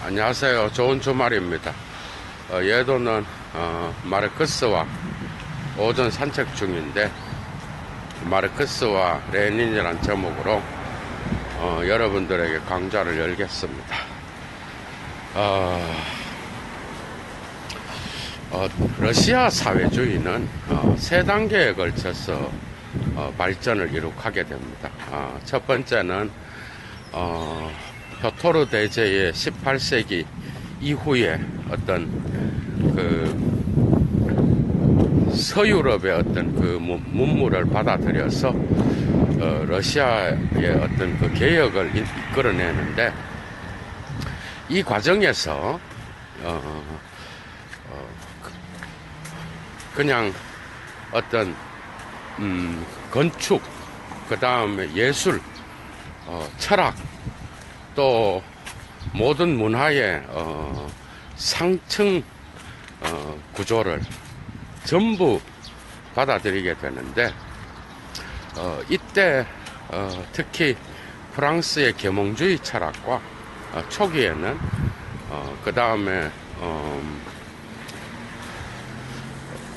안녕하세요. 좋은 주말입니다. 예도는 마르크스와 오전 산책 중인데, 마르크스와 레닌이란 제목으로 여러분들에게 강좌를 열겠습니다. 러시아 사회주의는 세 단계에 걸쳐서 발전을 이룩하게 됩니다. 첫 번째는 표토르 대제의 18세기 이후에 어떤 서유럽의 어떤 문물을 받아들여서 러시아의 어떤 개혁을 이끌어내는데, 이 과정에서 그냥 어떤 건축, 그 다음에 예술, 철학, 또 모든 문화의 상층 구조를 전부 받아들이게 되는데, 이때 특히 프랑스의 계몽주의 철학과 초기에는 그 다음에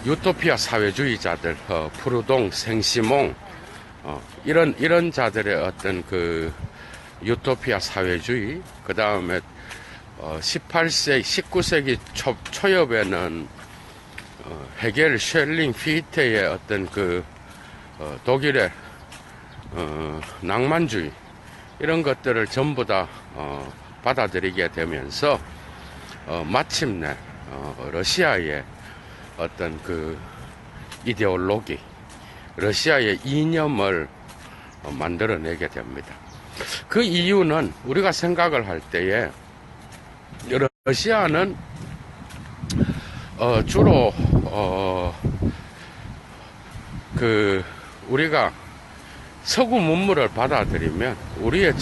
유토피아 사회주의자들, 프루동, 생시몽, 이런 자들의 어떤 유토피아 사회주의, 그 다음에 18세기, 19세기 초엽에는 헤겔, 쉘링, 피테의 어떤 독일의 낭만주의, 이런 것들을 전부 다 받아들이게 되면서 마침내 러시아의 어떤 이데올로기, 러시아의 이념을 만들어내게 됩니다. 그 이유는 우리가 생각을 할 때에, 러시아는 주로 우리가 서구 문물을 받아들이면 우리의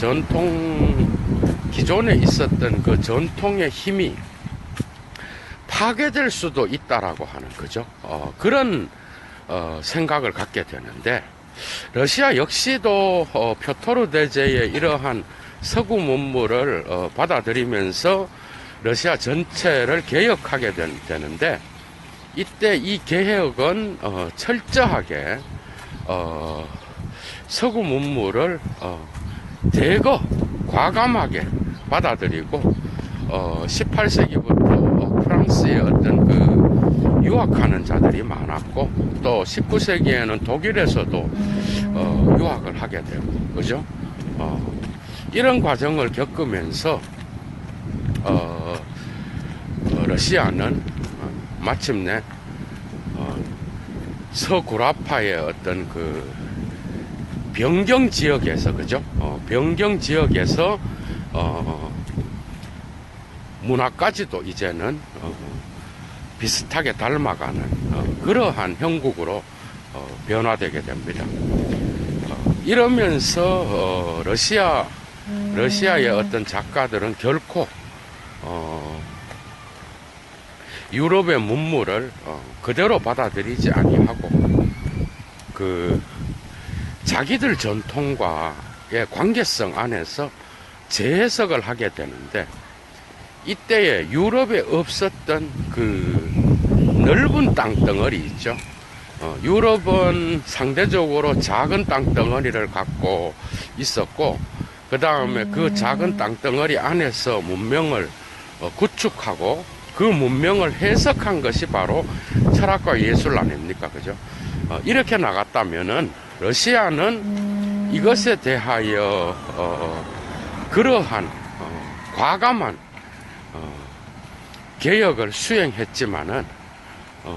기존에 있었던 그 전통의 힘이 파괴될 수도 있다라고 하는 거죠. 그런 생각을 갖게 되는데, 러시아 역시도 표토르 대제의 이러한 서구 문물을 받아들이면서 러시아 전체를 개혁하게 되는데, 이때 이 개혁은 철저하게 서구 문물을 대거 과감하게 받아들이고, 18세기부터 프랑스의 어떤 유학하는 자들이 많았고, 또 19세기에는 독일에서도 유학을 하게 되고, 그죠? 이런 과정을 겪으면서 러시아는 마침내 서구라파의 어떤 변경 지역에서, 그죠? 변경 지역에서 문화까지도 이제는 비슷하게 닮아가는 그러한 형국으로 변화되게 됩니다. 이러면서 러시아의 어떤 작가들은 결코 유럽의 문물을 그대로 받아들이지 아니하고 자기들 전통과의 관계성 안에서 재해석을 하게 되는데, 이때에 유럽에 없었던 넓은 땅덩어리 있죠. 유럽은 상대적으로 작은 땅덩어리를 갖고 있었고, 그 다음에 그 작은 땅덩어리 안에서 문명을 구축하고 그 문명을 해석한 것이 바로 철학과 예술 아닙니까? 그죠? 이렇게 나갔다면은 러시아는 이것에 대하여 그러한 과감한 개혁을 수행했지만은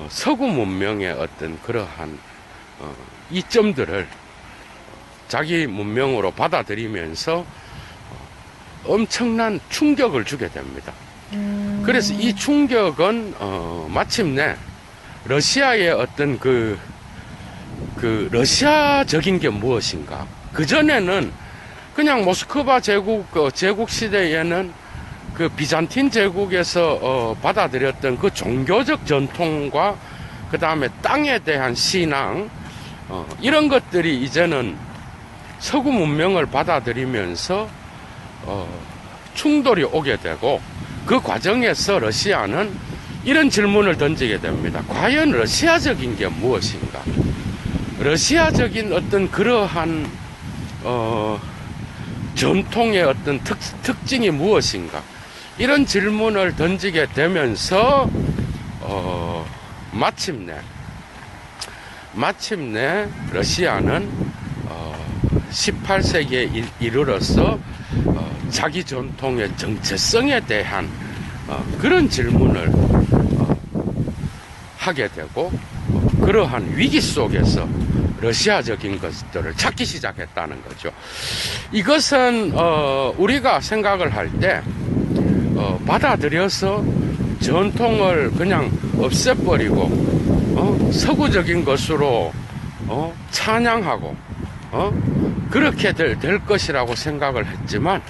서구 문명의 어떤 그러한 이점들을 자기 문명으로 받아들이면서 엄청난 충격을 주게 됩니다. 그래서 이 충격은 마침내 러시아의 어떤 러시아적인 게 무엇인가? 그전에는 그냥 모스크바 제국 시대에는 비잔틴 제국에서 받아들였던 종교적 전통과 그 다음에 땅에 대한 신앙, 이런 것들이 이제는 서구 문명을 받아들이면서 충돌이 오게 되고, 그 과정에서 러시아는 이런 질문을 던지게 됩니다. 과연 러시아적인 게 무엇인가? 러시아적인 어떤 그러한 전통의 어떤 특징이 무엇인가? 이런 질문을 던지게 되면서 마침내 러시아는 18세기에 이르러서 자기 전통의 정체성에 대한 그런 질문을 하게 되고, 그러한 위기 속에서 러시아적인 것들을 찾기 시작했다는 거죠. 이것은 우리가 생각을 할 때 받아들여서 전통을 그냥 없애버리고 서구적인 것으로 찬양하고 그렇게 될 것이라고 생각을 했지만,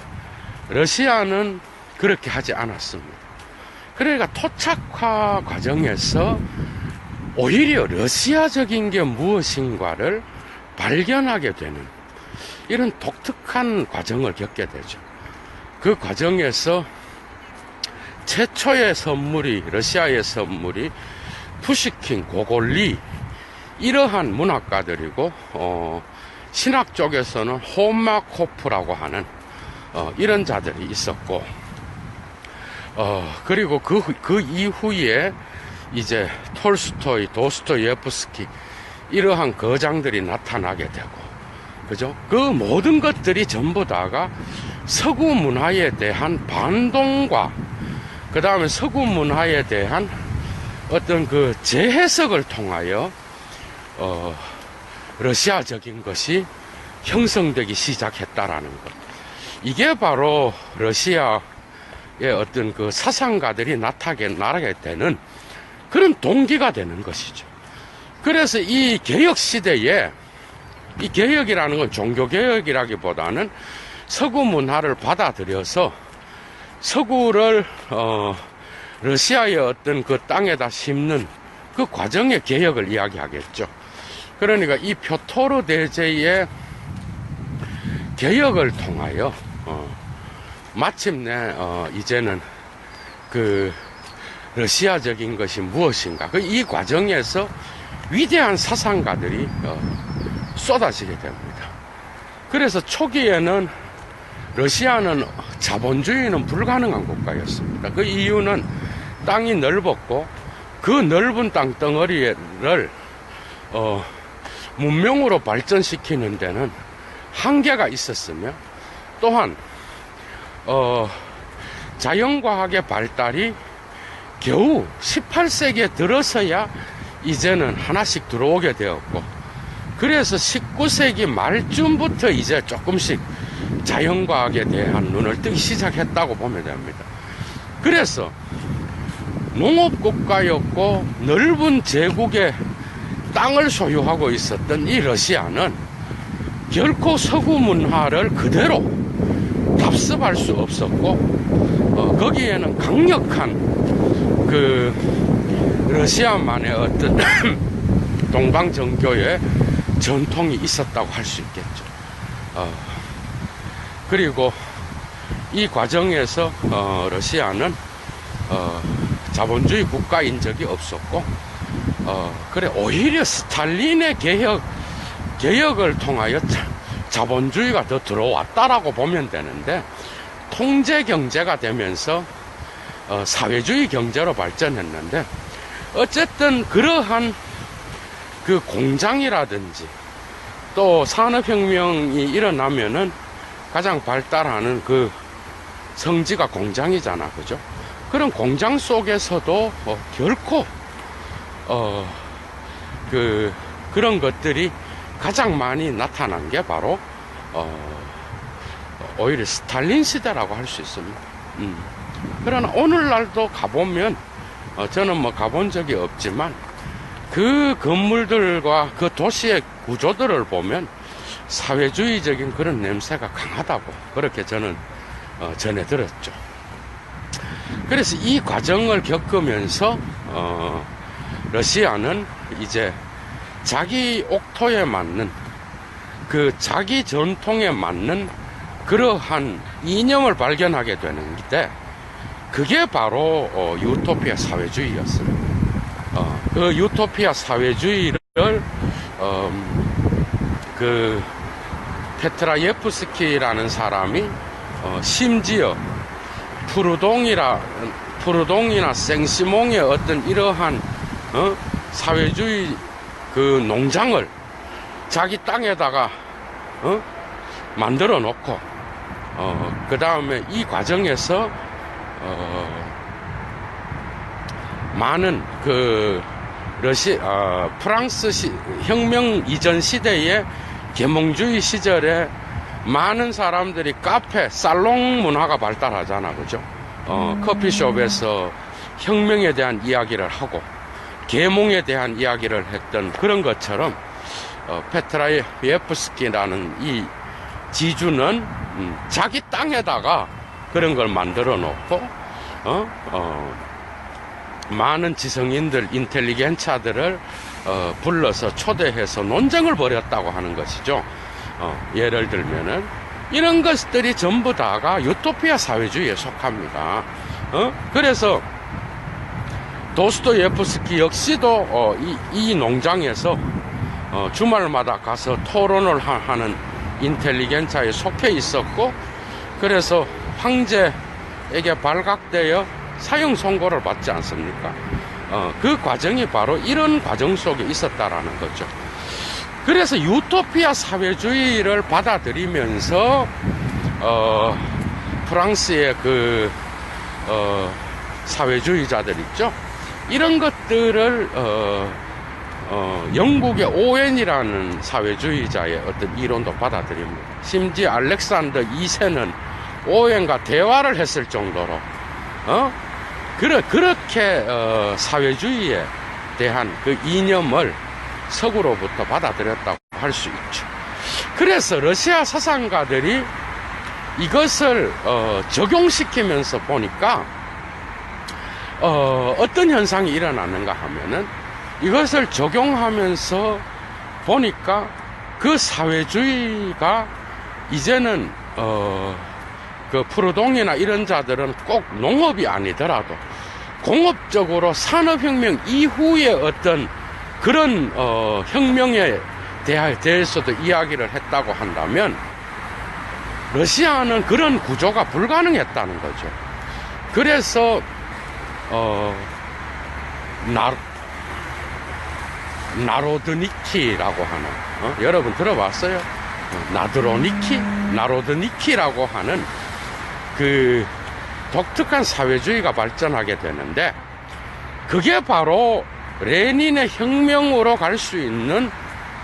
러시아는 그렇게 하지 않았습니다. 그러니까 토착화 과정에서 오히려 러시아적인 게 무엇인가를 발견하게 되는 이런 독특한 과정을 겪게 되죠. 그 과정에서 최초의 선물이, 러시아의 선물이 푸시킨, 고골리, 이러한 문학가들이고, 신학 쪽에서는 호마코프라고 하는 이런 자들이 있었고, 그리고 그 이후에 이제 톨스토이, 도스토예프스키, 이러한 거장들이 나타나게 되고, 그죠? 그 모든 것들이 전부 다가 서구 문화에 대한 반동과 그 다음에 서구 문화에 대한 어떤 그 재해석을 통하여 러시아적인 것이 형성되기 시작했다라는 것. 이게 바로 러시아의 어떤 그 사상가들이 나타나게 되는 그런 동기가 되는 것이죠. 그래서 이 개혁 시대에, 이 개혁이라는 건 종교개혁이라기보다는 서구 문화를 받아들여서 서구를 러시아의 어떤 그 땅에다 심는 그 과정의 개혁을 이야기하겠죠. 그러니까 이 표토르 대제의 개혁을 통하여 마침내 이제는 그 러시아적인 것이 무엇인가, 이 과정에서 위대한 사상가들이 쏟아지게 됩니다. 그래서 초기에는 러시아는 자본주의는 불가능한 국가였습니다. 그 이유는 땅이 넓었고, 그 넓은 땅덩어리를 문명으로 발전시키는 데는 한계가 있었으며, 또한 자연과학의 발달이 겨우 18세기에 들어서야 이제는 하나씩 들어오게 되었고, 그래서 19세기 말쯤부터 이제 조금씩 자연과학에 대한 눈을 뜨기 시작했다고 보면 됩니다. 그래서 농업국가였고 넓은 제국의 땅을 소유하고 있었던 이 러시아는 결코 서구 문화를 그대로 답습할 수 없었고, 거기에는 강력한 그 러시아만의 어떤 동방정교의 전통이 있었다고 할 수 있겠죠. 그리고 이 과정에서 러시아는 자본주의 국가인 적이 없었고, 그래 오히려 스탈린의 개혁을 통하여 자본주의가 더 들어왔다라고 보면 되는데, 통제 경제가 되면서 사회주의 경제로 발전했는데, 어쨌든 그러한 그 공장이라든지 또 산업혁명이 일어나면은 가장 발달하는 그 성지가 공장이잖아, 그죠? 그런 공장 속에서도 결코 그런 것들이 가장 많이 나타난 게 바로 오히려 스탈린 시대라고 할 수 있습니다. 그러나 오늘날도 가보면, 저는 뭐 가본 적이 없지만 그 건물들과 그 도시의 구조들을 보면 사회주의적인 그런 냄새가 강하다고, 그렇게 저는 전해 들었죠. 그래서 이 과정을 겪으면서 러시아는 이제 자기 옥토에 맞는, 그 자기 전통에 맞는 그러한 이념을 발견하게 되는데, 그게 바로 유토피아 사회주의였어요. 그 유토피아 사회주의를 그 페트라예프스키라는 사람이 심지어 푸르동이나 생시몽의 어떤 이러한 사회주의 그 농장을 자기 땅에다가 만들어 놓고 그 다음에 이 과정에서 많은 그 프랑스 혁명 이전 시대의 계몽주의 시절에 많은 사람들이 카페, 살롱 문화가 발달하잖아, 그죠? 커피숍에서 혁명에 대한 이야기를 하고 계몽에 대한 이야기를 했던 그런 것처럼 페트라예프스키라는 이 지주는 자기 땅에다가 그런 걸 만들어 놓고 많은 지성인들, 인텔리겐차들을 불러서 초대해서 논쟁을 벌였다고 하는 것이죠. 예를 들면은 이런 것들이 전부 다가 유토피아 사회주의에 속합니다. 그래서 도스토예프스키 역시도 이 농장에서 주말마다 가서 토론을 하는 인텔리겐차에 속해 있었고, 그래서 황제에게 발각되어 사형 선고를 받지 않습니까? 그 과정이 바로 이런 과정 속에 있었다라는 거죠. 그래서 유토피아 사회주의를 받아들이면서 프랑스의 그 사회주의자들 있죠. 이런 것들을 영국의 오웬이라는 사회주의자의 어떤 이론도 받아들입니다. 심지어 알렉산더 2세는 오웬과 대화를 했을 정도로 그렇게 사회주의에 대한 그 이념을 서구로부터 받아들였다고 할 수 있죠. 그래서 러시아 사상가들이 이것을 적용시키면서 보니까 어떤 현상이 일어나는가 하면은, 이것을 적용하면서 보니까 그 사회주의가 이제는 그 푸르동이나 이런 자들은 꼭 농업이 아니더라도 공업적으로 산업혁명 이후의 어떤 그런 혁명에 대해서도 이야기를 했다고 한다면 러시아는 그런 구조가 불가능했다는 거죠. 그래서 나로드니키라고 하는, 여러분 들어봤어요? 나로드니키라고 하는 그 독특한 사회주의가 발전하게 되는데, 그게 바로 레닌의 혁명으로 갈 수 있는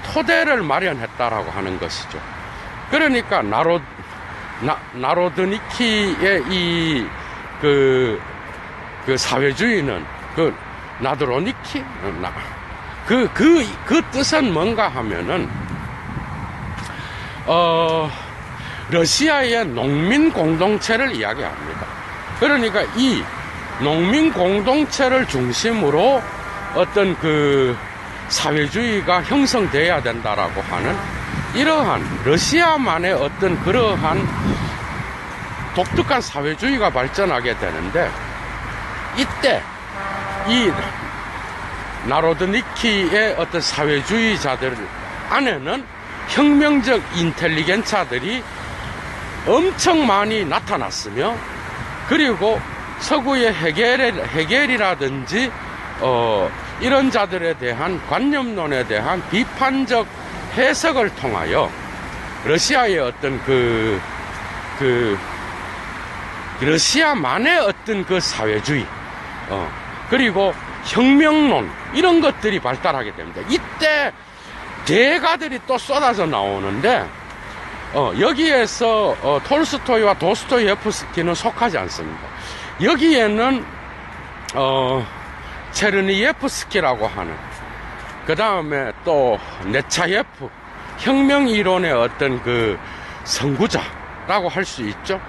토대를 마련했다라고 하는 것이죠. 그러니까 나로드니키의 이 그 사회주의는 그 나드로니키 그 뜻은 뭔가 하면은 러시아의 농민 공동체를 이야기합니다. 그러니까 이 농민 공동체를 중심으로 어떤 그 사회주의가 형성돼야 된다라고 하는 이러한 러시아만의 어떤 그러한 독특한 사회주의가 발전하게 되는데, 이때 이 나로드니키의 어떤 사회주의자들 안에는 혁명적 인텔리겐차들이 엄청 많이 나타났으며, 그리고 서구의 헤겔이라든지 이런 자들에 대한 관념론에 대한 비판적 해석을 통하여 러시아의 어떤 러시아만의 어떤 그 사회주의, 그리고 혁명론, 이런 것들이 발달하게 됩니다. 이때 대가들이 또 쏟아져 나오는데, 여기에서 톨스토이와 도스토예프스키는 속하지 않습니다. 여기에는 체르니예프스키라고 하는, 그 다음에 또 네차예프, 혁명 이론의 어떤 그 선구자라고 할 수 있죠.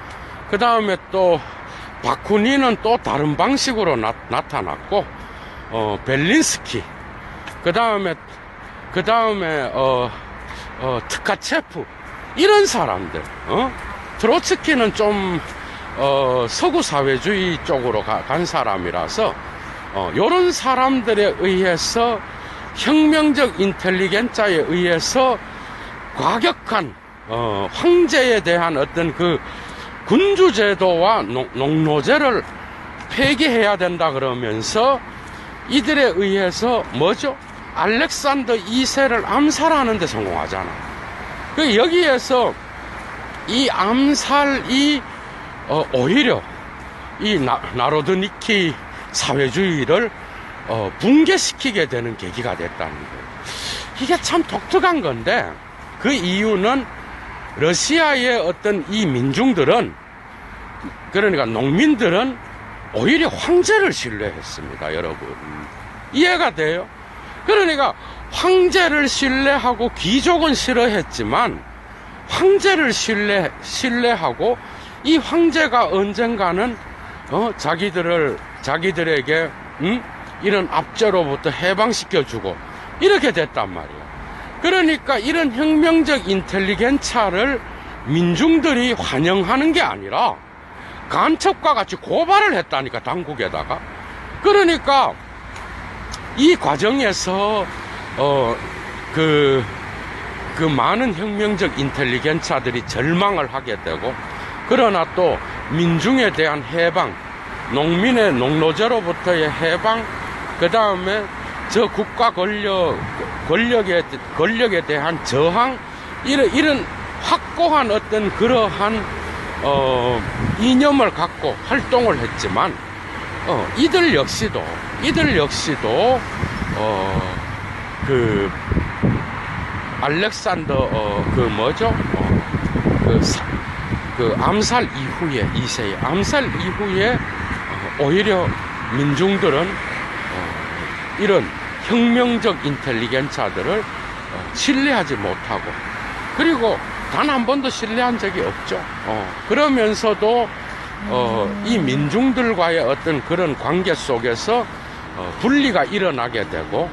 그 다음에 또 바쿠니는 또 다른 방식으로 나타났고, 벨린스키, 그 다음에 트카체프, 이런 사람들, 트로츠키는 좀 서구 사회주의 쪽으로 간 사람이라서 요런 사람들에 의해서 혁명적 인텔리겐자에 의해서 과격한 황제에 대한 어떤 그 군주제도와 농노제를 폐기해야 된다 그러면서 이들에 의해서 뭐죠? 알렉산더 2세를 암살하는 데 성공하잖아. 그 여기에서 이 암살이 오히려 이 나로드니키 사회주의를 붕괴시키게 되는 계기가 됐다는 거예요. 이게 참 독특한 건데, 그 이유는 러시아의 어떤 이 민중들은, 그러니까 농민들은 오히려 황제를 신뢰했습니다, 여러분. 이해가 돼요? 그러니까 황제를 신뢰하고 귀족은 싫어했지만 황제를 신뢰하고 이 황제가 언젠가는 자기들에게 이런 압제로부터 해방시켜주고 이렇게 됐단 말이야. 그러니까 이런 혁명적 인텔리겐차를 민중들이 환영하는 게 아니라 간첩과 같이 고발을 했다니까, 당국에다가. 그러니까 이 과정에서 그 많은 혁명적 인텔리겐차들이 절망을 하게 되고, 그러나 또 민중에 대한 해방, 농민의 농노제로부터의 해방, 그 다음에 저 국가 권력에 대한 저항, 이런 확고한 어떤 그러한 이념을 갖고 활동을 했지만, 이들 역시도 그 알렉산더 그 암살 이후에, 2세의 암살 이후에 오히려 민중들은 이런 혁명적 인텔리겐차들을 신뢰하지 못하고, 그리고 단 한 번도 신뢰한 적이 없죠. 그러면서도 이 민중들과의 어떤 그런 관계 속에서 분리가 일어나게 되고,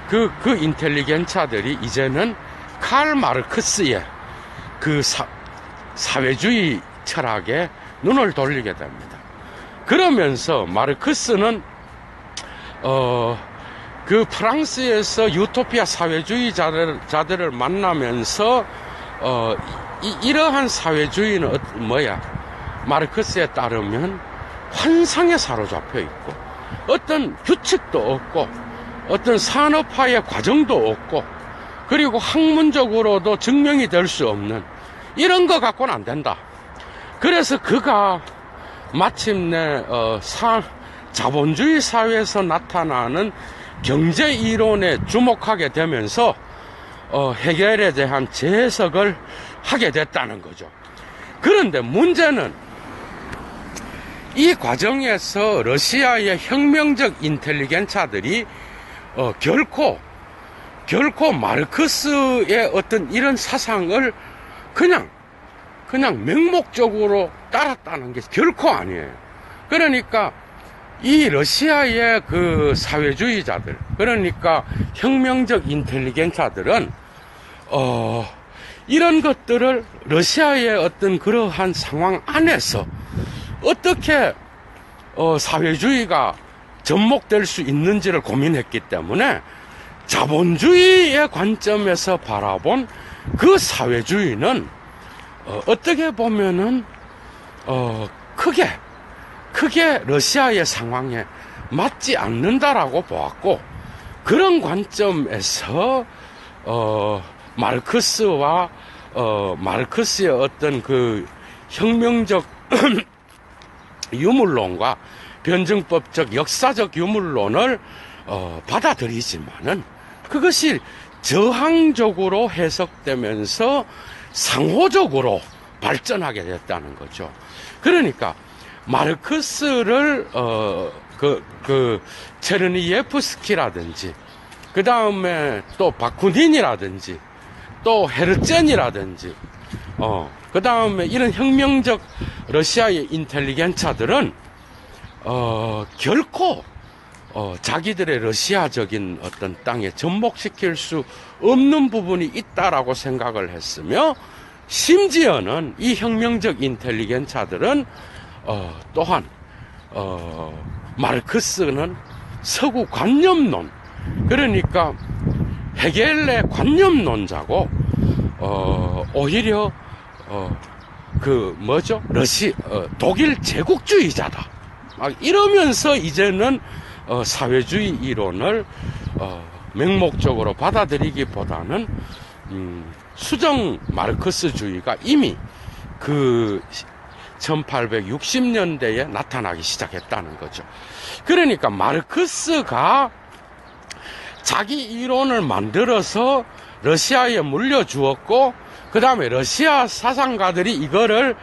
그 인텔리겐차들이 이제는 칼 마르크스의 그 사회주의 철학에 눈을 돌리게 됩니다. 그러면서 마르크스는 그 프랑스에서 유토피아 사회주의자들을 만나면서 이러한 사회주의는 마르크스에 따르면 환상에 사로잡혀 있고, 어떤 규칙도 없고, 어떤 산업화의 과정도 없고, 그리고 학문적으로도 증명이 될 수 없는 이런 거 갖고는 안 된다. 그래서 그가 마침내 자본주의 사회에서 나타나는 경제 이론에 주목하게 되면서 해결에 대한 재해석을 하게 됐다는 거죠. 그런데 문제는 이 과정에서 러시아의 혁명적 인텔리겐차들이 결코 마르크스의 어떤 이런 사상을 그냥 맹목적으로 따랐다는 게 결코 아니에요. 그러니까 이 러시아의 그 사회주의자들, 그러니까 혁명적 인텔리겐차들은 이런 것들을 러시아의 어떤 그러한 상황 안에서 어떻게 사회주의가 접목될 수 있는지를 고민했기 때문에 자본주의의 관점에서 바라본 그 사회주의는 어떻게 보면은 크게 러시아의 상황에 맞지 않는다라고 보았고, 그런 관점에서 마르크스와 마르크스의 어떤 그 혁명적 유물론과 변증법적 역사적 유물론을 받아들이지만은 그것이 저항적으로 해석되면서 상호적으로 발전하게 됐다는 거죠. 그러니까 마르크스를 체르니예프스키라든지, 그 다음에 또 바쿠닌이라든지, 또 헤르젠이라든지, 그 다음에 이런 혁명적 러시아의 인텔리겐차들은 결코 자기들의 러시아적인 어떤 땅에 접목시킬 수 없는 부분이 있다라고 생각을 했으며, 심지어는 이 혁명적 인텔리겐차들은 또한 마르크스는 서구 관념론, 그러니까 헤겔의 관념론자고 오히려 독일 제국주의자다. 막 이러면서 이제는 사회주의 이론을 맹목적으로 받아들이기보다는 수정 마르크스주의가 이미 그 1860년대에 나타나기 시작했다는 거죠. 그러니까 마르크스가 자기 이론을 만들어서 러시아에 물려주었고, 그 다음에 러시아 사상가들이 이거를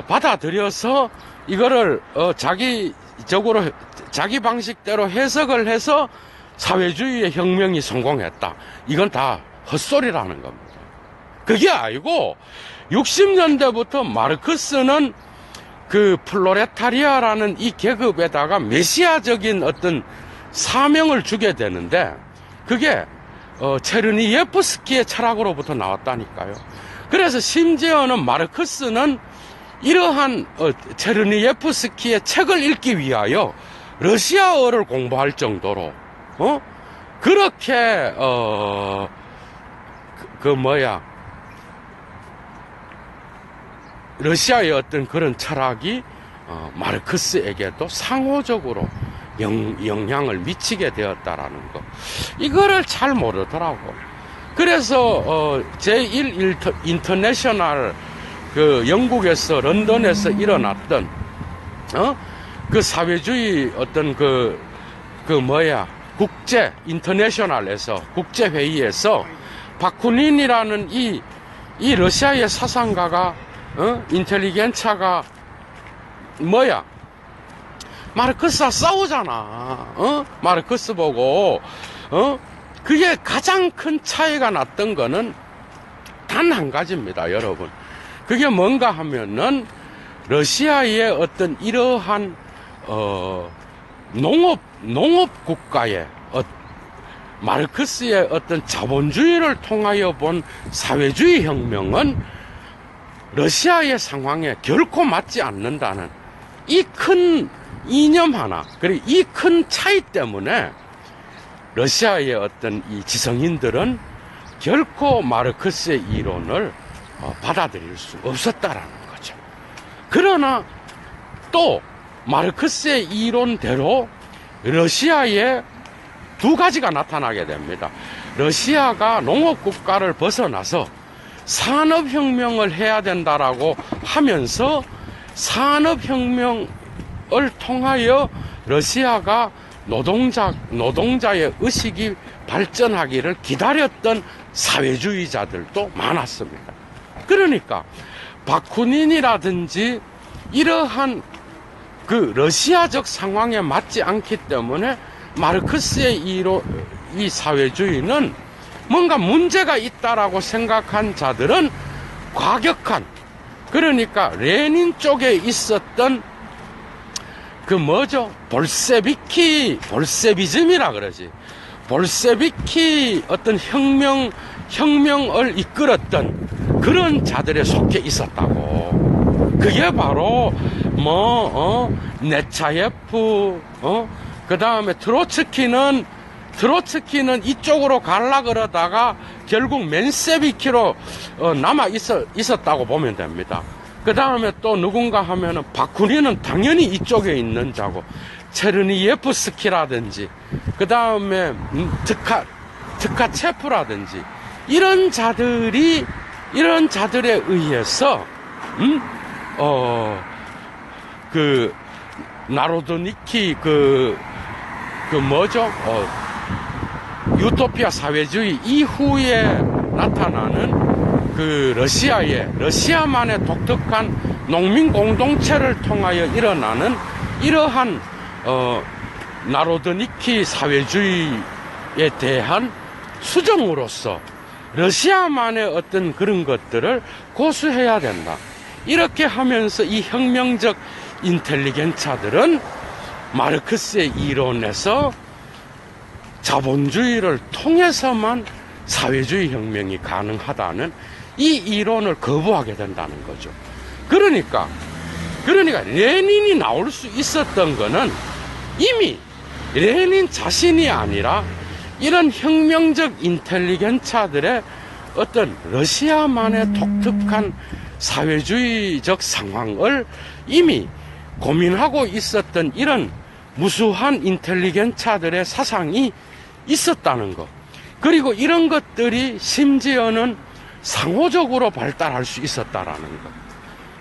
받아들여서 이거를 자기적으로 자기 방식대로 해석을 해서 사회주의의 혁명이 성공했다. 이건 다 헛소리라는 겁니다. 그게 아니고 60년대부터 마르크스는 그 플로레타리아라는 이 계급에다가 메시아적인 어떤 사명을 주게 되는데, 그게 체르니예프스키의 철학으로부터 나왔다니까요. 그래서 심지어는 마르크스는 이러한 체르니예프스키의 책을 읽기 위하여 러시아어를 공부할 정도로 그렇게 러시아의 어떤 그런 철학이 마르크스에게도 상호적으로 영향을 미치게 되었다라는 거, 이거를 잘 모르더라고. 그래서 제1 인터내셔널, 그 영국에서 런던에서 일어났던 그 사회주의 어떤 국제 인터내셔널에서 국제 회의에서 바쿠닌이라는 이 러시아의 사상가가 인텔리겐차가 마르크스와 싸우잖아. 마르크스 보고 그게 가장 큰 차이가 났던 거는 단 한 가지입니다, 여러분. 그게 뭔가 하면은 러시아의 어떤 이러한 농업 국가의 마르크스의 어떤 자본주의를 통하여 본 사회주의 혁명은 러시아의 상황에 결코 맞지 않는다는 이 큰 이념 하나, 그리고 이 큰 차이 때문에 러시아의 어떤 이 지성인들은 결코 마르크스의 이론을 받아들일 수 없었다라는 거죠. 그러나 또 마르크스의 이론대로 러시아에 두 가지가 나타나게 됩니다. 러시아가 농업국가를 벗어나서 산업혁명을 해야 된다라고 하면서 산업혁명을 통하여 러시아가 노동자의 의식이 발전하기를 기다렸던 사회주의자들도 많았습니다. 그러니까 바쿠닌이라든지 이러한 그 러시아적 상황에 맞지 않기 때문에 마르크스의 이 사회주의는 뭔가 문제가 있다라고 생각한 자들은 과격한, 그러니까 레닌 쪽에 있었던 볼세비즘이라 그러지. 볼세비키 어떤 혁명을 이끌었던 그런 자들에 속해 있었다고. 그게 바로 네차예프, 그 다음에 트로츠키는 이쪽으로 갈라 그러다가 결국 맨세비키로 남아 있었다고 보면 됩니다. 그 다음에 또 누군가 하면은 바쿠닌은 당연히 이쪽에 있는 자고, 체르니예프스키라든지 그 다음에 트카체프라든지 이런 자들에 의해서 나로드니키 유토피아 사회주의 이후에 나타나는 그 러시아만의 독특한 농민 공동체를 통하여 일어나는 이러한 나로드니키 사회주의에 대한 수정으로서 러시아만의 어떤 그런 것들을 고수해야 된다. 이렇게 하면서 이 혁명적 인텔리겐차들은 마르크스의 이론에서 자본주의를 통해서만 사회주의 혁명이 가능하다는 이 이론을 거부하게 된다는 거죠. 그러니까 레닌이 나올 수 있었던 거는 이미 레닌 자신이 아니라 이런 혁명적 인텔리겐차들의 어떤 러시아만의 독특한 사회주의적 상황을 이미 고민하고 있었던 이런 무수한 인텔리겐차들의 사상이 있었다는 것. 그리고 이런 것들이 심지어는 상호적으로 발달할 수 있었다라는 것.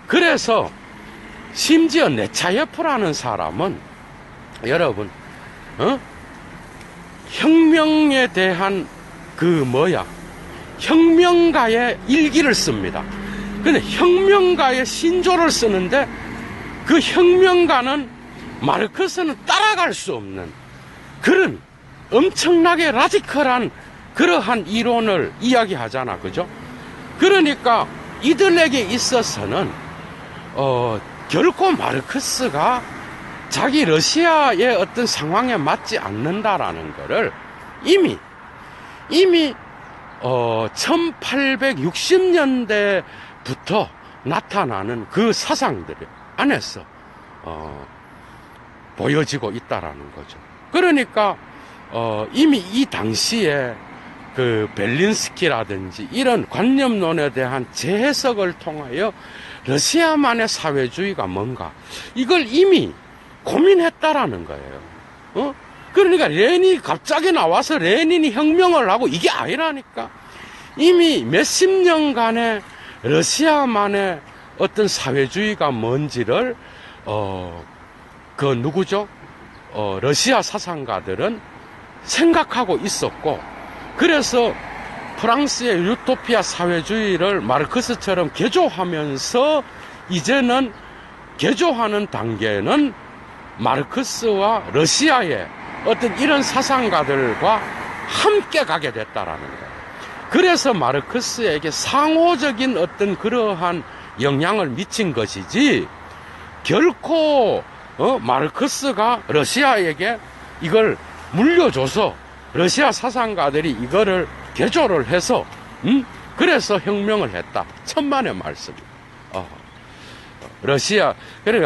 그래서 심지어 네차예프라는 사람은 여러분, 혁명에 대한 혁명가의 일기를 씁니다. 근데 혁명가의 신조를 쓰는데 그 혁명가는 마르크스는 따라갈 수 없는 그런 엄청나게 라디컬한 그러한 이론을 이야기하잖아. 그죠? 그러니까 이들에게 있어서는 결코 마르크스가 자기 러시아의 어떤 상황에 맞지 않는다라는 것을 이미 1860년대부터 나타나는 그 사상들 안에서 보여지고 있다라는 거죠. 그러니까 이미 이 당시에 그 벨린스키라든지 이런 관념론에 대한 재해석을 통하여 러시아만의 사회주의가 뭔가 이걸 이미 고민했다라는 거예요. 그러니까 레닌이 갑자기 나와서 레닌이 혁명을 하고 이게 아니라니까. 이미 몇십 년간의 러시아만의 어떤 사회주의가 뭔지를 러시아 사상가들은 생각하고 있었고, 그래서 프랑스의 유토피아 사회주의를 마르크스처럼 개조하면서 이제는 개조하는 단계는 마르크스와 러시아의 어떤 이런 사상가들과 함께 가게 됐다라는 거예요. 그래서 마르크스에게 상호적인 어떤 그러한 영향을 미친 것이지, 결코 마르크스가 러시아에게 이걸 물려줘서 러시아 사상가들이 이거를 개조를 해서 그래서 혁명을 했다. 천만의 말씀. 그러니까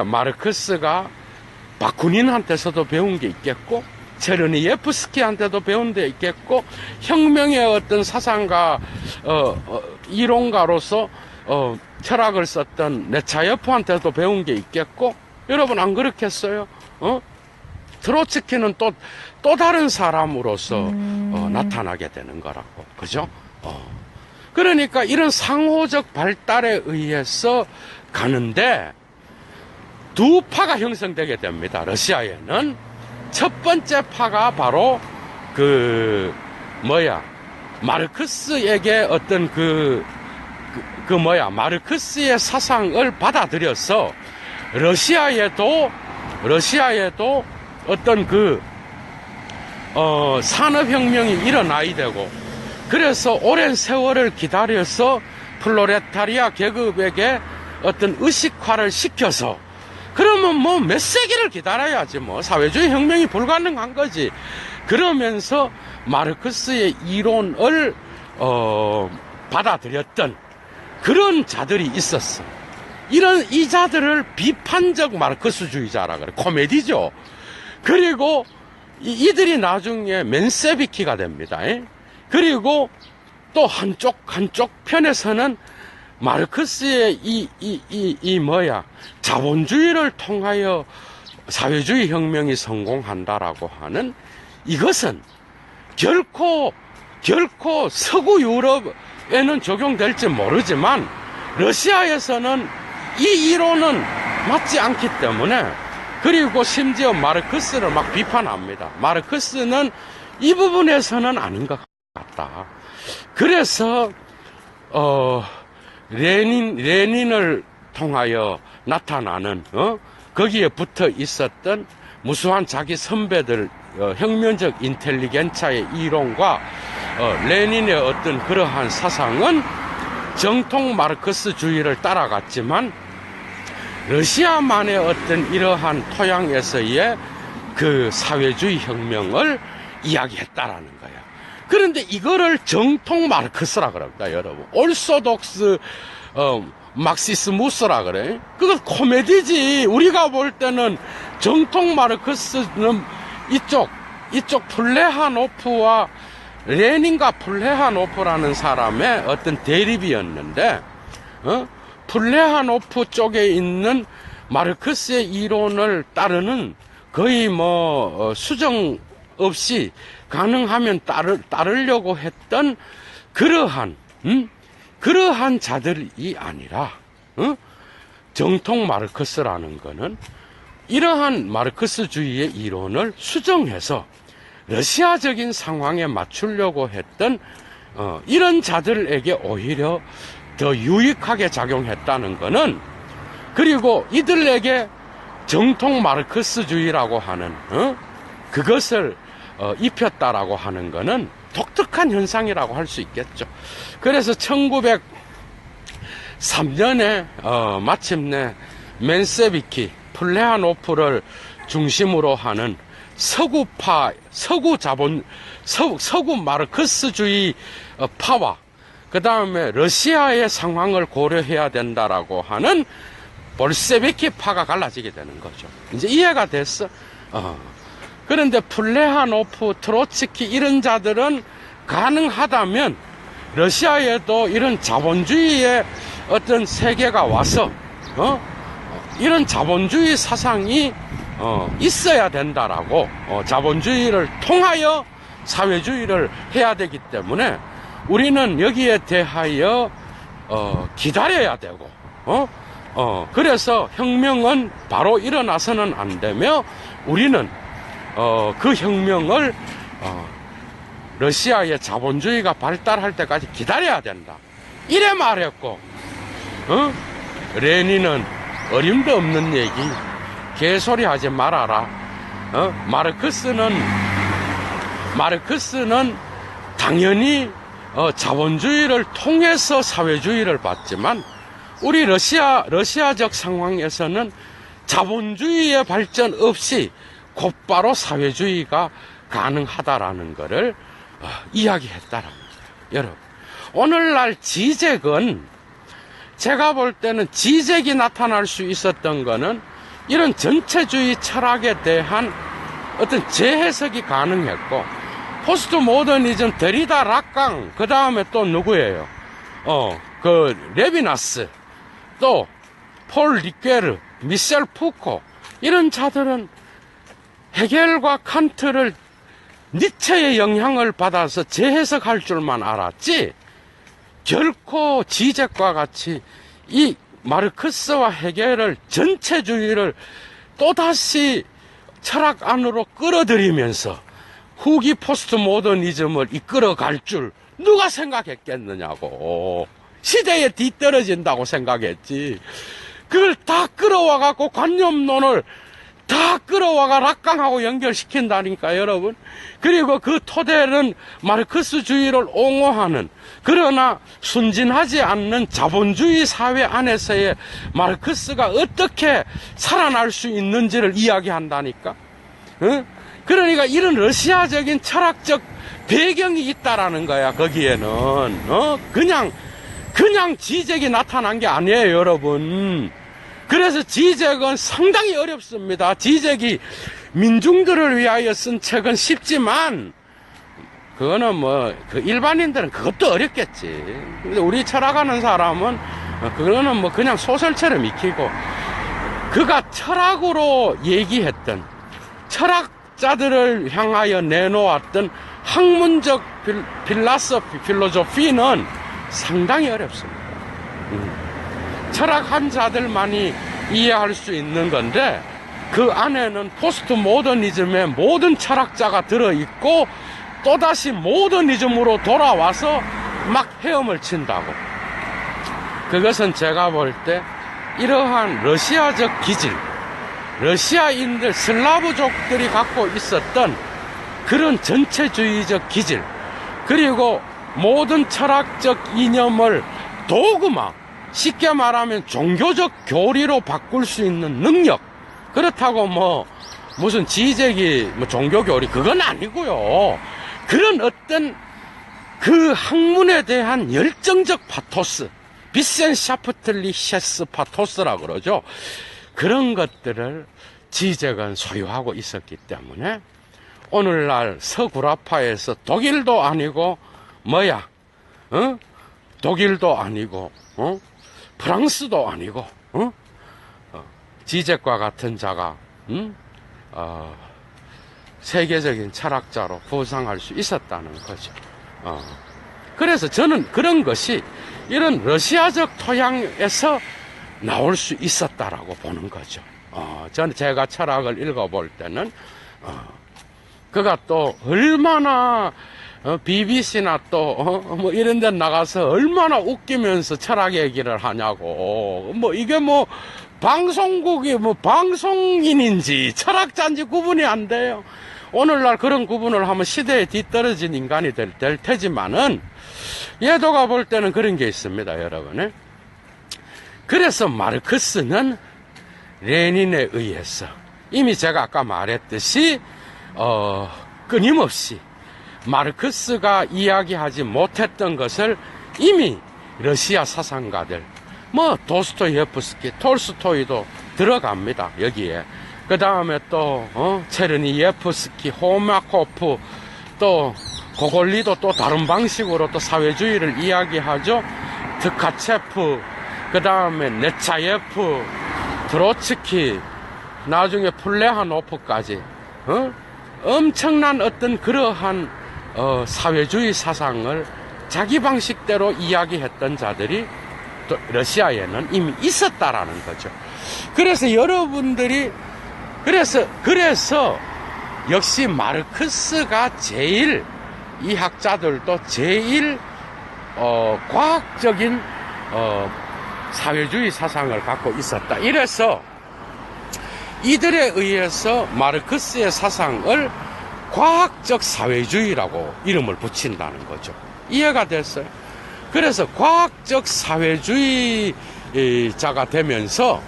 마르크스가 바쿠닌한테서도 배운 게 있겠고, 체르니예프스키한테도 배운 데 있겠고, 혁명의 어떤 사상가, 이론가로서, 철학을 썼던 네차예프한테도 배운 게 있겠고, 여러분 안 그렇겠어요? 트로츠키는 또 다른 사람으로서, 나타나게 되는 거라고. 그죠? 그러니까 이런 상호적 발달에 의해서 가는데, 두 파가 형성되게 됩니다. 러시아에는 첫 번째 파가 바로 마르크스에게 어떤 마르크스의 사상을 받아들여서 러시아에도 어떤 산업혁명이 일어나야 되고, 그래서 오랜 세월을 기다려서 플로레타리아 계급에게 어떤 의식화를 시켜서, 그러면 몇 세기를 기다려야지 사회주의 혁명이 불가능한 거지. 그러면서 마르크스의 이론을 받아들였던 그런 자들이 있었어. 이 자들을 비판적 마르크스주의자라 그래. 코미디죠. 그리고 이들이 나중에 맨세비키가 됩니다. 그리고 또 한쪽 편에서는 마르크스의 자본주의를 통하여 사회주의 혁명이 성공한다라고 하는, 이것은 결코 서구 유럽에는 적용될지 모르지만 러시아에서는 이 이론은 맞지 않기 때문에, 그리고 심지어 마르크스를 막 비판합니다. 마르크스는 이 부분에서는 아닌 것 같다. 그래서 레닌을 통하여 나타나는 거기에 붙어 있었던 무수한 자기 선배들, 혁명적 인텔리겐차의 이론과 레닌의 어떤 그러한 사상은 정통 마르크스주의를 따라갔지만 러시아만의 어떤 이러한 토양에서의 그 사회주의 혁명을 이야기했다라는 거야. 그런데 이거를 정통 마르크스라 그럽니다, 여러분. 올소독스, 막시스무스라 그래. 그건 코미디지. 우리가 볼 때는 정통 마르크스는 이쪽 플레하노프와 레닌과 플레하노프라는 사람의 어떤 대립이었는데, 플레하노프 쪽에 있는 마르크스의 이론을 따르는 거의 수정 없이 가능하면 따르려고 했던 그러한 자들이 아니라, 정통 마르크스라는 거는 이러한 마르크스주의의 이론을 수정해서 러시아적인 상황에 맞추려고 했던 이런 자들에게 오히려 더 유익하게 작용했다는 거는, 그리고 이들에게 정통 마르크스주의라고 하는 그것을 입혔다라고 하는 거는 독특한 현상이라고 할 수 있겠죠. 그래서 1903년에 마침내 맨세비키, 플레하노프를 중심으로 하는 서구 마르크스주의 파와, 그 다음에 러시아의 상황을 고려해야 된다라고 하는 볼셰비키 파가 갈라지게 되는 거죠. 이제 이해가 됐어. 그런데 플레하노프, 트로츠키 이런 자들은 가능하다면 러시아에도 이런 자본주의의 어떤 세계가 와서 이런 자본주의 사상이 있어야 된다라고, 자본주의를 통하여 사회주의를 해야 되기 때문에 우리는 여기에 대하여 기다려야 되고, 그래서 혁명은 바로 일어나서는 안 되며 우리는 그 혁명을 러시아의 자본주의가 발달할 때까지 기다려야 된다, 이래 말했고, 레닌은 어림도 없는 얘기, 개소리 하지 말아라. 마르크스는 당연히 자본주의를 통해서 사회주의를 봤지만 우리 러시아적 상황에서는 자본주의의 발전 없이 곧바로 사회주의가 가능하다라는 것을 이야기했다라는 거예요. 여러분, 오늘날 지적은, 제가 볼 때는 지적이 나타날 수 있었던 거는 이런 전체주의 철학에 대한 어떤 재해석이 가능했고, 포스트 모더니즘, 데리다, 락강, 그 다음에 또 누구예요? 레비나스, 또 폴 리퀘르, 미셸 푸코, 이런 자들은 헤겔과 칸트를 니체의 영향을 받아서 재해석할 줄만 알았지, 결코 지적과 같이 이 마르크스와 헤겔을, 전체주의를 또다시 철학 안으로 끌어들이면서 후기 포스트 모더니즘을 이끌어갈 줄 누가 생각했겠느냐고. 시대에 뒤떨어진다고 생각했지. 그걸 다 끌어와갖고 관념론을 다 끌어와가 락강하고 연결시킨다니까, 여러분. 그리고 그 토대는 마르크스주의를 옹호하는, 그러나 순진하지 않는 자본주의 사회 안에서의 마르크스가 어떻게 살아날 수 있는지를 이야기한다니까. 그러니까 이런 러시아적인 철학적 배경이 있다라는 거야, 거기에는. 그냥 지적이 나타난 게 아니에요, 여러분. 그래서 지적은 상당히 어렵습니다. 지적이 민중들을 위하여 쓴 책은 쉽지만, 그거는 그 일반인들은 그것도 어렵겠지. 근데 우리 철학하는 사람은, 그거는 그냥 소설처럼 익히고, 그가 철학으로 얘기했던, 철학자들을 향하여 내놓았던 학문적 필로소피는 상당히 어렵습니다. 철학한 자들만이 이해할 수 있는 건데, 그 안에는 포스트 모더니즘의 모든 철학자가 들어있고 또다시 모더니즘으로 돌아와서 막 헤엄을 친다고. 그것은 제가 볼 때 이러한 러시아적 기질, 러시아인들, 슬라브족들이 갖고 있었던 그런 전체주의적 기질, 그리고 모든 철학적 이념을 도구마, 쉽게 말하면 종교적 교리로 바꿀 수 있는 능력. 그렇다고 무슨 지적이 종교 교리, 그건 아니고요. 그런 어떤 그 학문에 대한 열정적 파토스, 비센 샤프틀리 셰스 파토스라고 그러죠. 그런 것들을 지적은 소유하고 있었기 때문에 오늘날 서구라파에서 독일도 아니고 뭐야, 독일도 아니고 프랑스도 아니고 지적과 같은 자가 세계적인 철학자로 부상할 수 있었다는 거죠. 그래서 저는 그런 것이 이런 러시아적 토양에서 나올 수 있었다라고 보는 거죠. 저는 제가 철학을 읽어볼 때는 그가 또 얼마나 BBC나 또 뭐 이런 데 나가서 얼마나 웃기면서 철학 얘기를 하냐고. 뭐 이게 뭐 방송국이 뭐 방송인인지 철학자인지 구분이 안 돼요. 오늘날 그런 구분을 하면 시대에 뒤떨어진 인간이 될 테지만은 예도가 볼 때는 그런 게 있습니다, 여러분. 그래서 마르크스는 레닌에 의해서 이미 제가 아까 말했듯이 끊임없이 마르크스가 이야기하지 못했던 것을 이미 러시아 사상가들, 뭐 도스토예프스키, 톨스토이도 들어갑니다, 여기에. 그 다음에 또 체르니예프스키, 호마코프, 또 고골리도 또 다른 방식으로 또 사회주의를 이야기하죠. 트카체프, 그 다음에 네차예프, 트로츠키, 나중에 플레하노프까지 엄청난 어떤 그러한 사회주의 사상을 자기 방식대로 이야기했던 자들이 또 러시아에는 이미 있었다라는 거죠. 그래서 여러분들이 그래서 역시 마르크스가 제일, 이 학자들도 제일 과학적인 사회주의 사상을 갖고 있었다. 이래서 이들에 의해서 마르크스의 사상을 과학적 사회주의라고 이름을 붙인다는 거죠. 이해가 됐어요? 그래서 과학적 사회주의자가 되면서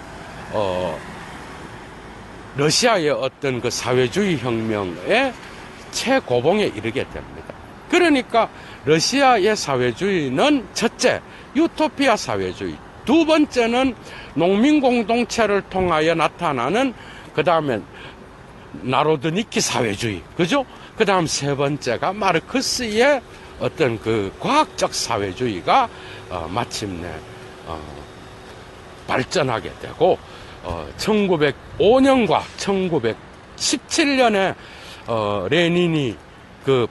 러시아의 어떤 그 사회주의 혁명의 최고봉에 이르게 됩니다. 그러니까 러시아의 사회주의는 첫째, 유토피아 사회주의, 두 번째는 농민 공동체를 통하여 나타나는, 그 다음에 나로드니키 사회주의, 그죠? 그 다음 세 번째가 마르크스의 어떤 그 과학적 사회주의가 마침내 발전하게 되고 1905년과 1917년에 레닌이 그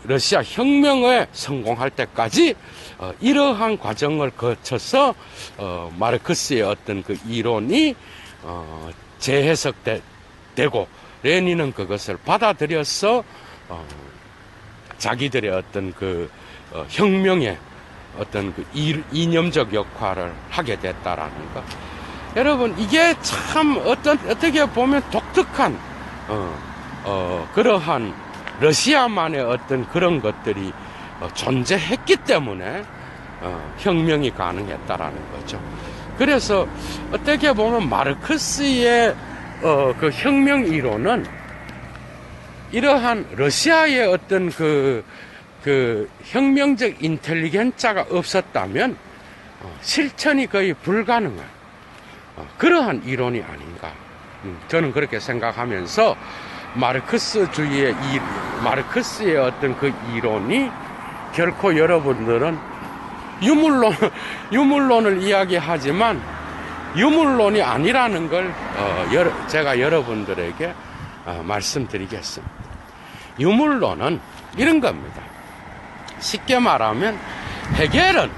러시아 혁명에 성공할 때까지 이러한 과정을 거쳐서 마르크스의 어떤 그 이론이 재해석되고 레닌은 그것을 받아들여서 자기들의 어떤 그 혁명의 어떤 그 이념적 역할을 하게 됐다라는 것. 여러분, 이게 참 어떻게 보면 독특한 그러한 러시아만의 어떤 그런 것들이 존재했기 때문에 혁명이 가능했다라는 거죠. 그래서 어떻게 보면 마르크스의 그 혁명 이론은 이러한 러시아의 어떤 그 혁명적 인텔리겐자가 없었다면 실천이 거의 불가능한 그러한 이론이 아닌가. 저는 그렇게 생각하면서 마르크스의 어떤 그 이론이 결코 여러분들은 유물론을 이야기하지만 유물론이 아니라는 걸 제가 여러분들에게 말씀드리겠습니다. 유물론은 이런 겁니다. 쉽게 말하면 해겔은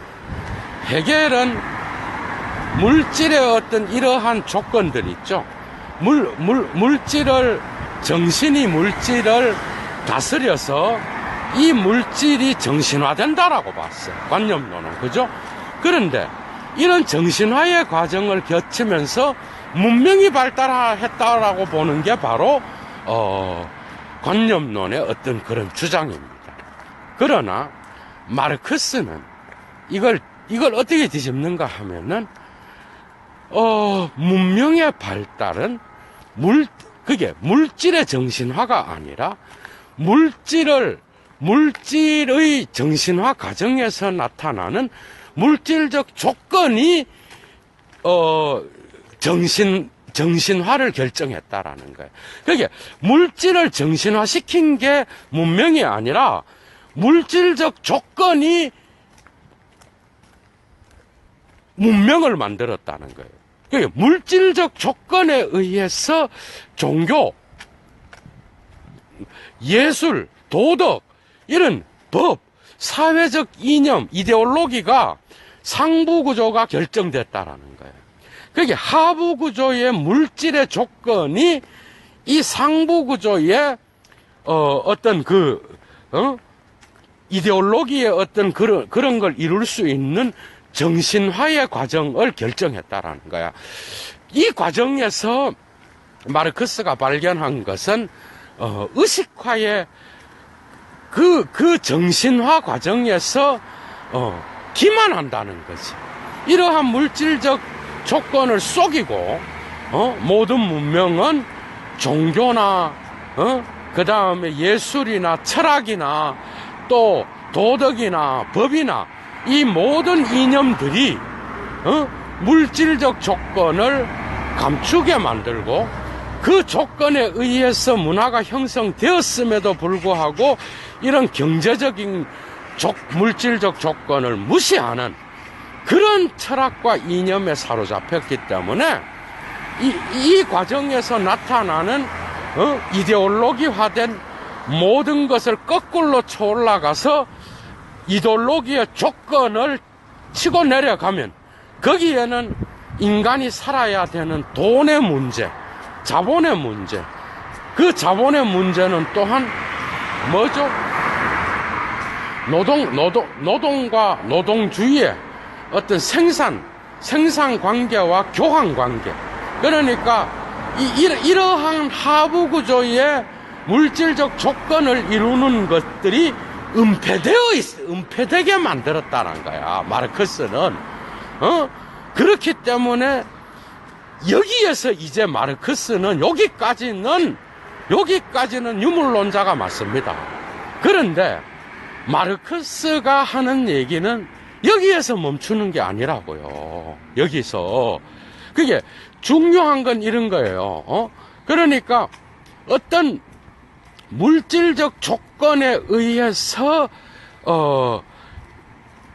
물질의 어떤 이러한 조건들 있죠. 정신이 물질을 다스려서 이 물질이 정신화된다라고 봤어요. 관념론은. 그죠? 그런데 이런 정신화의 과정을 거치면서 문명이 발달했다라고 보는 게 바로 관념론의 어떤 그런 주장입니다. 그러나 마르크스는 이걸 어떻게 뒤집는가 하면은 문명의 발달은 그게 물질의 정신화가 아니라 물질을 물질의 정신화 과정에서 나타나는 물질적 조건이 정신화를 결정했다라는 거예요. 그게 물질을 정신화시킨 게 문명이 아니라 물질적 조건이 문명을 만들었다는 거예요. 그게 물질적 조건에 의해서 종교, 예술, 도덕, 이런 법, 사회적 이념, 이데올로기가 상부구조가 결정됐다라는 거예요. 그게 하부구조의 물질의 조건이 이 상부구조의 어떤 이데올로기의 어떤 그런 걸 이룰 수 있는 정신화의 과정을 결정했다라는 거야. 이 과정에서 마르크스가 발견한 것은 의식화의 그 정신화 과정에서 기만한다는 거지. 이러한 물질적 조건을 속이고 모든 문명은 종교나 그 다음에 예술이나 철학이나 또 도덕이나 법이나 이 모든 이념들이 물질적 조건을 감추게 만들고 그 조건에 의해서 문화가 형성되었음에도 불구하고 이런 경제적인 물질적 조건을 무시하는 그런 철학과 이념에 사로잡혔기 때문에 이 과정에서 나타나는 이데올로기화된 모든 것을 거꾸로 쳐올라가서 이데올로기의 조건을 치고 내려가면 거기에는 인간이 살아야 되는 돈의 문제, 자본의 문제, 그 자본의 문제는 또한 뭐죠? 노동과 노동주의의 어떤 생산 관계와 교환 관계. 그러니까 이러한 하부구조의 물질적 조건을 이루는 것들이 은폐되게 만들었다는 거야, 마르크스는. 그렇기 때문에 여기에서 이제 마르크스는 여기까지는 유물론자가 맞습니다. 그런데 마르크스가 하는 얘기는 여기에서 멈추는 게 아니라고요. 여기서. 그게 중요한 건 이런 거예요. 그러니까 어떤 물질적 조건에 의해서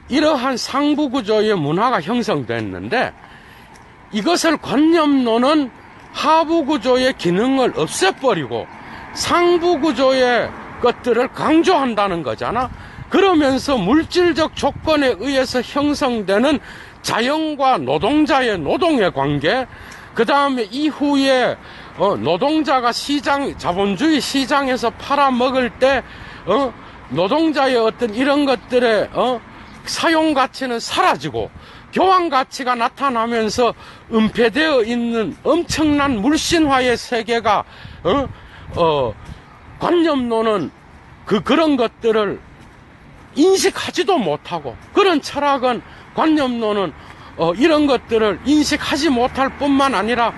이러한 상부구조의 문화가 형성됐는데 이것을 관념론은 하부구조의 기능을 없애버리고 상부구조의 것들을 강조한다는 거잖아. 그러면서 물질적 조건에 의해서 형성되는 자연과 노동자의 노동의 관계, 그 다음에 이후에 노동자가 자본주의 시장에서 팔아먹을 때 노동자의 어떤 이런 것들의 사용 가치는 사라지고 교환 가치가 나타나면서 은폐되어 있는 엄청난 물신화의 세계가 관념론은 그런 것들을 인식하지도 못하고, 그런 철학은 관념론은 이런 것들을 인식하지 못할 뿐만 아니라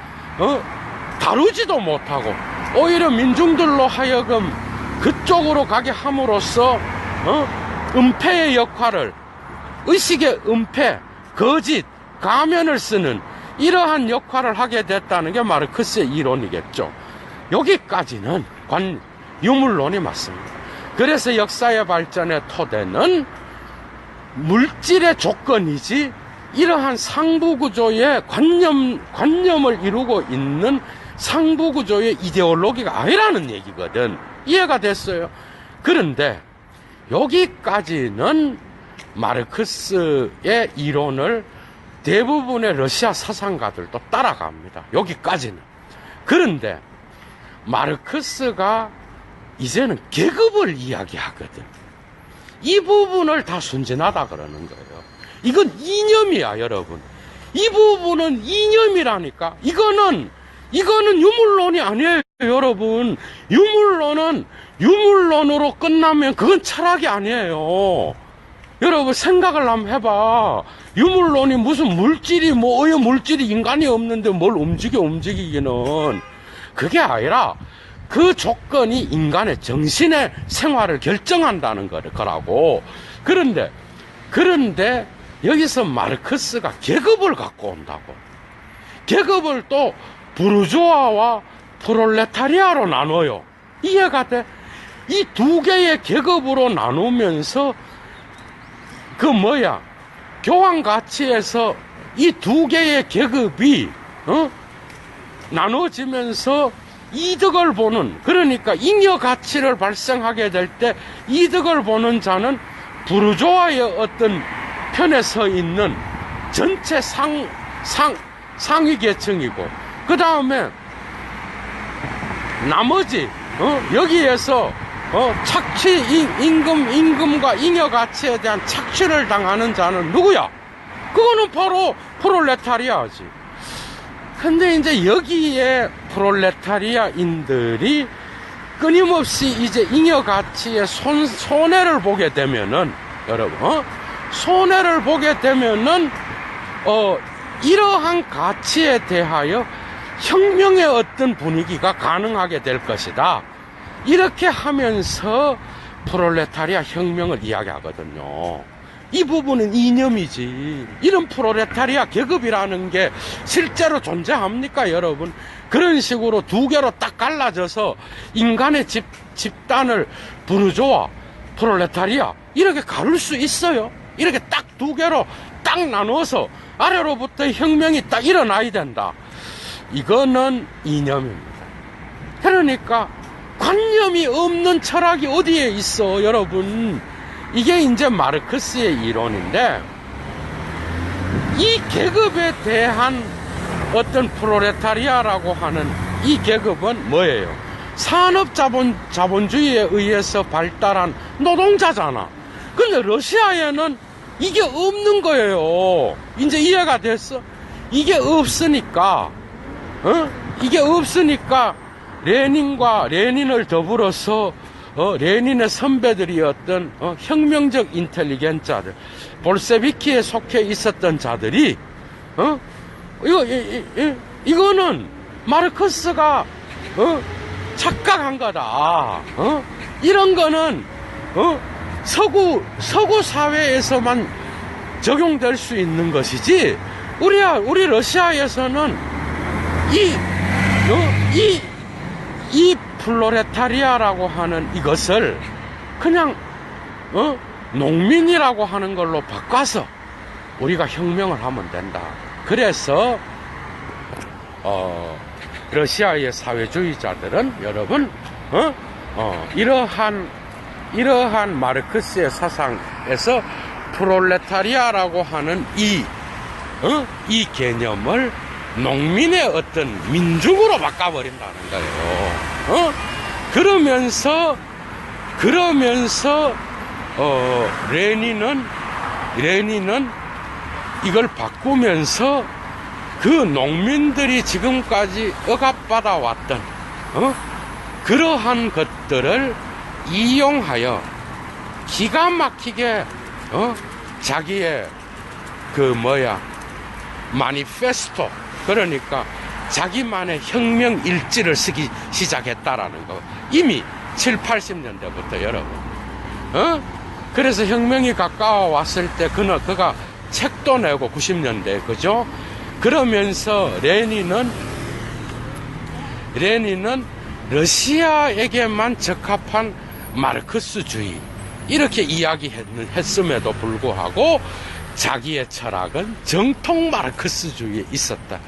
다루지도 못하고 오히려 민중들로 하여금 그쪽으로 가게 함으로써 은폐의 역할을, 의식의 은폐, 거짓, 가면을 쓰는 이러한 역할을 하게 됐다는 게 마르크스의 이론이겠죠. 여기까지는 유물론이 맞습니다. 그래서 역사의 발전의 토대는 물질의 조건이지 이러한 상부구조의 관념을 이루고 있는 상부구조의 이데올로기가 아니라는 얘기거든. 이해가 됐어요? 그런데 여기까지는 마르크스의 이론을 대부분의 러시아 사상가들도 따라갑니다. 여기까지는. 그런데 마르크스가 이제는 계급을 이야기하거든. 이 부분을 다 순진하다 그러는 거예요. 이건 이념이야, 여러분. 이 부분은 이념이라니까. 이거는 유물론이 아니에요, 여러분. 유물론으로 끝나면 그건 철학이 아니에요. 여러분 생각을 한번 해봐. 유물론이 무슨 물질이 물질이 인간이 없는데 뭘 움직이기는. 그게 아니라 그 조건이 인간의 정신의 생활을 결정한다는 거라고. 그런데 여기서 마르크스가 계급을 갖고 온다고. 계급을 또 부르주아와 프롤레타리아로 나눠요. 이해가 돼? 이 두 개의 계급으로 나누면서 교환 가치에서 이 두 개의 계급이 나눠지면서 이득을 보는, 그러니까 잉여 가치를 발생하게 될 때 이득을 보는 자는 부르주아의 어떤 편에 서 있는 전체 상위 계층이고, 그 다음에 나머지 여기에서 임금과 잉여 가치에 대한 착취를 당하는 자는 누구야? 그거는 바로 프롤레타리아지. 근데 이제 여기에 프롤레타리아인들이 끊임없이 이제 잉여 가치에 손해를 보게 되면은, 여러분, 손해를 보게 되면은, 이러한 가치에 대하여 혁명의 어떤 분위기가 가능하게 될 것이다. 이렇게 하면서 프롤레타리아 혁명을 이야기하거든요. 이 부분은 이념이지. 이런 프롤레타리아 계급이라는 게 실제로 존재합니까, 여러분? 그런 식으로 두 개로 딱 갈라져서 인간의 집단을 부르주아, 프롤레타리아 이렇게 가를 수 있어요? 이렇게 딱 두 개로 딱 나눠서 아래로부터 혁명이 딱 일어나야 된다. 이거는 이념입니다. 그러니까 관념이 없는 철학이 어디에 있어, 여러분? 이게 이제 마르크스의 이론인데, 이 계급에 대한 어떤 프롤레타리아라고 하는 이 계급은 뭐예요? 산업자본주의에 의해서 발달한 노동자잖아. 근데 러시아에는 이게 없는 거예요. 이제 이해가 됐어? 이게 없으니까 레닌을 더불어서 레닌의 선배들이었던 혁명적 인텔리겐자들, 볼세비키에 속해 있었던 자들이 이거는 마르크스가 착각한 거다. 이런 거는 서구 사회에서만 적용될 수 있는 것이지, 우리 러시아에서는 이 프롤레타리아라고 하는 이것을 그냥 농민이라고 하는 걸로 바꿔서 우리가 혁명을 하면 된다. 그래서 러시아의 사회주의자들은, 여러분, 이러한 마르크스의 사상에서 프롤레타리아라고 하는 이 개념을 농민의 어떤 민중으로 바꿔버린다는 거예요. 그러면서 레닌은 이걸 바꾸면서 그 농민들이 지금까지 억압받아 왔던 그러한 것들을 이용하여 기가 막히게 자기의 마니페스토, 그러니까 자기만의 혁명 일지를 쓰기 시작했다라는 거. 이미 7, 80년대부터, 여러분. 그래서 혁명이 가까워 왔을 때 그가 책도 내고 90년대, 그죠? 그러면서 레닌은 러시아에게만 적합한 마르크스주의, 이렇게 이야기했음에도 불구하고 자기의 철학은 정통 마르크스주의에 있었다.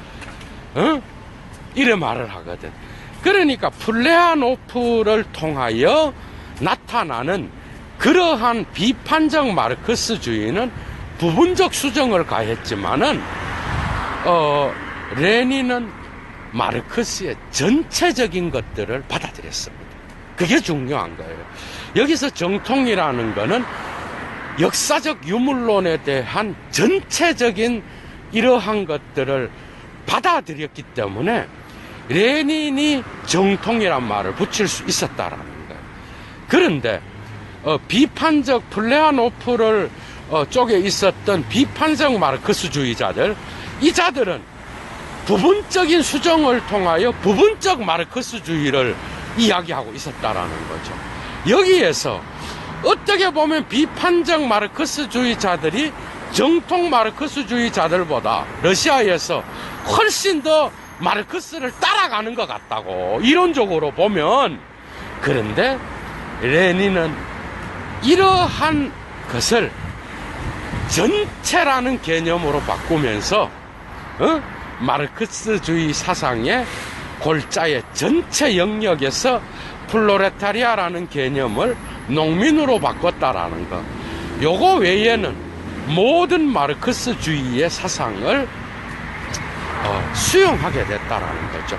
이래 말을 하거든. 그러니까 플레아노프를 통하여 나타나는 그러한 비판적 마르크스주의는 부분적 수정을 가했지만은 레닌은 마르크스의 전체적인 것들을 받아들였습니다. 그게 중요한 거예요. 여기서 정통이라는 거는 역사적 유물론에 대한 전체적인 이러한 것들을 받아들였기 때문에 레닌이 정통이란 말을 붙일 수 있었다라는 거예요. 그런데 비판적 플레아노프를 쪽에 있었던 비판적 마르크스주의자들, 이 자들은 부분적인 수정을 통하여 부분적 마르크스주의를 이야기하고 있었다라는 거죠. 여기에서 어떻게 보면 비판적 마르크스주의자들이 정통 마르크스주의자들보다 러시아에서 훨씬 더 마르크스를 따라가는 것 같다고 이론적으로 보면, 그런데 레닌은 이러한 것을 전체라는 개념으로 바꾸면서 마르크스주의 사상의 골자의 전체 영역에서 플로레타리아라는 개념을 농민으로 바꿨다라는 것. 요거 외에는 모든 마르크스주의의 사상을 수용하게 됐다라는 거죠.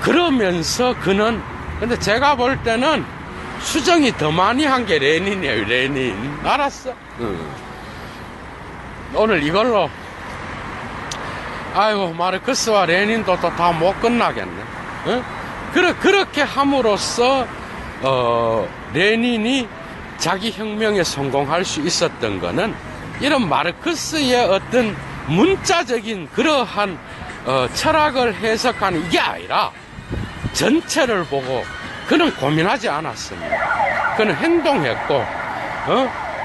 그러면서 그는, 근데 제가 볼 때는 수정이 더 많이 한 게 레닌이에요. 레닌. 알았어? 오늘 이걸로, 아이고, 마르크스와 레닌도 또 다 못 끝나겠네. 그렇게 함으로써 레닌이 자기 혁명에 성공할 수 있었던 거는 이런 마르크스의 어떤 문자적인 그러한 철학을 해석하는 이게 아니라 전체를 보고 그는 고민하지 않았습니다. 그는 행동했고,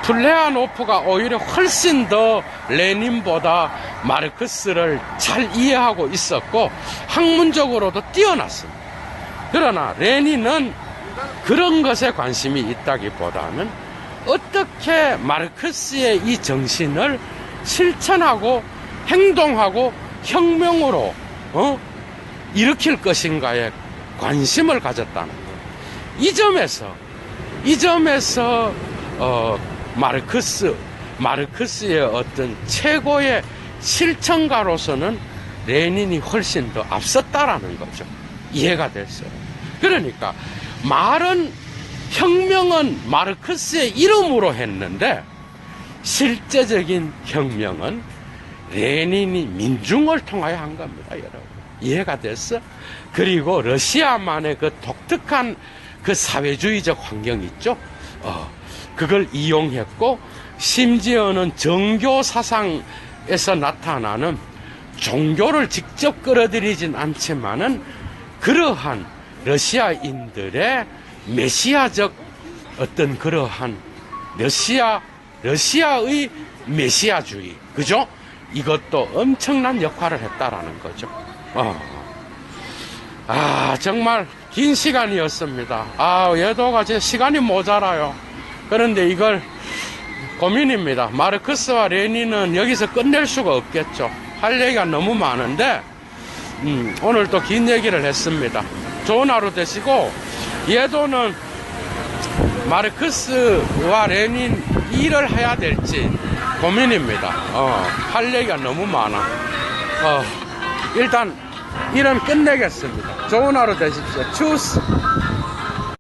플레아노프가 오히려 훨씬 더 레닌보다 마르크스를 잘 이해하고 있었고 학문적으로도 뛰어났습니다. 그러나 레닌은 그런 것에 관심이 있다기보다는 어떻게 마르크스의 이 정신을 실천하고 행동하고 혁명으로 일으킬 것인가에 관심을 가졌다는 거예요. 이 점에서 마르크스의 어떤 최고의 실천가로서는 레닌이 훨씬 더 앞섰다라는 거죠. 이해가 됐어요. 그러니까 혁명은 마르크스의 이름으로 했는데 실제적인 혁명은 레닌이 민중을 통하여 한 겁니다, 여러분. 이해가 됐어? 그리고 러시아만의 그 독특한 그 사회주의적 환경 있죠? 그걸 이용했고, 심지어는 정교 사상에서 나타나는 종교를 직접 끌어들이진 않지만은 그러한 러시아인들의 메시아적 어떤 그러한 러시아의 메시아주의, 그죠? 이것도 엄청난 역할을 했다라는 거죠. 정말 긴 시간이었습니다. 예도가 제 시간이 모자라요. 그런데 이걸 고민입니다. 마르크스와 레닌은 여기서 끝낼 수가 없겠죠. 할 얘기가 너무 많은데 오늘 또 긴 얘기를 했습니다. 좋은 하루 되시고, 예도는 마르크스와 레닌 일을 해야 될지 고민입니다. 할 얘기가 너무 많아. 일단 일은 끝내겠습니다. 좋은 하루 되십시오. 추스.